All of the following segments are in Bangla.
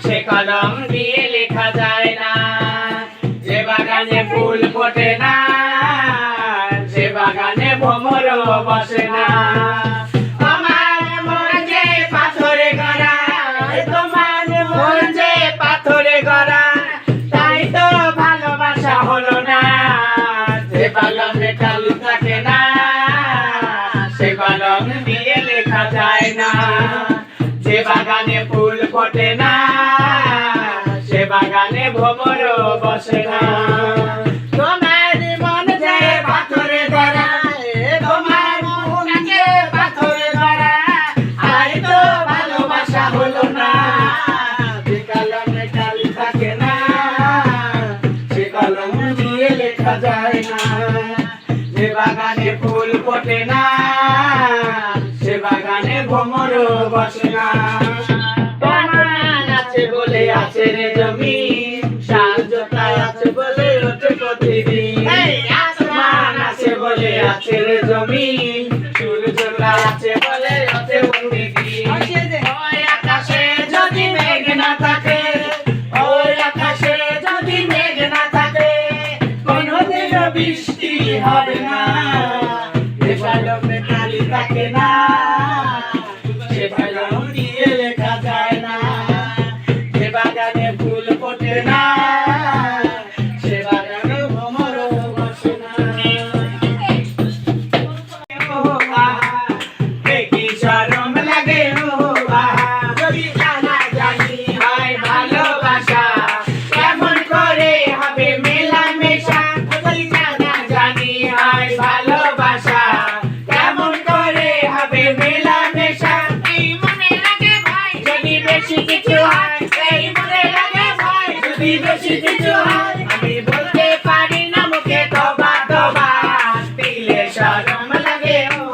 সে কলম দিয়ে লেখা যায় না। যে বাগানে ফুল ফোটে না, সে বাগানে ভ্রমরও বসে না। তোমার মন যে পাথরে গড়া, তোমার মন যে পাথরে গড়া, তাই তো ভালোবাসা হলো না। যে বাগানে কালি থাকে না, সে কলম দিয়ে লেখা যায় না। যে বাগানে ফুল ফোটে না, সে বাগানে ভ্রমরও বসে না। তোমার মন যে পাথরে গড়া, তোমার মন যে পাথরে গড়া, তাই তো ভালোবাসা হলো না। যে কলমে কালি থাকে না, সে কলম দিয়ে লেখা যায় না। যে বাগানে ফুল ফোটে না, সে বাগানে ভ্রমরও বসে না। তোমার আছে বলে আছে রে জমিন, সাহায্যতায় আছে বলে ওঠে প্রতিদিন। আসমান আছে বলে আছে রে জমিন, সূর্যতায় আছে বলে ওঠে প্রতিদিন। ওই আকাশে যদি মেঘ না থাকে, ওই আকাশে যদি মেঘ না থাকে, কোনদিনও বৃষ্টি হবে না। যে কলমে কালি থাকে না, সে কলম দিয়ে লেখা যায় না। যে বাগানে ফুল ফোটে না, সে বাগানে ভ্রমরও বসে না। কি শরম লাগে ও আহা, যদি জানা জানি হয় ভালোবাসা, কেমন করে হবে মেলামেশা। যদি জানা জানি হয় ভালোবাসা, কেমন করে হবে মেলামেশা। এই মনে লাগে ভাই যদি বেশি কিছু হয়, এই মনে লাগে ভাই যদি বেশি কিছু হয়। আমি বলতে পারি না মুখে তবা তবা, দিলে শরম লাগে ও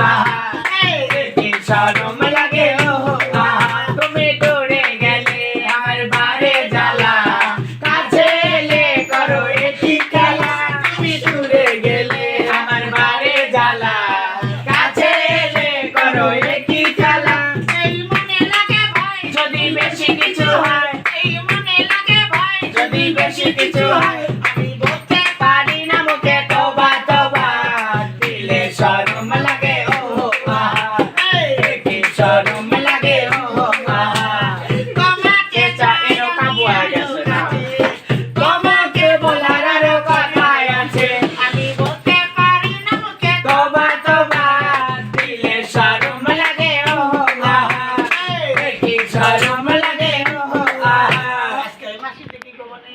আহা, কি শরম লাগে ও আহা। তুমি দূরে গেলে আমার বারে জ্বালা, কাছে এলে করো একই খেলা। তুমি দূরে গেলে আমার বারে জ্বালা, কাছে এলে করো একই খেলা। এই মনে লাগে ভাই যদি বেশি কিছু হয়, এই মনে লাগে ভাই যদি বেশি কিছু হয়। আমি বলতে পারি না মুখে তবা তবা, দিলে শরম লাগে ও আহা, কি শরম লাগে ও আহা। তোমাকে চাইরো কাবুয়া গেছে না, তোমাকে বলার আরো কথা আছে। আমি বলতে পারি না মুখে তবা তবা, দিলে শরম লাগে ও আহা, কি শরম লাগে ও আহা। আজকে মাসি কি কবনে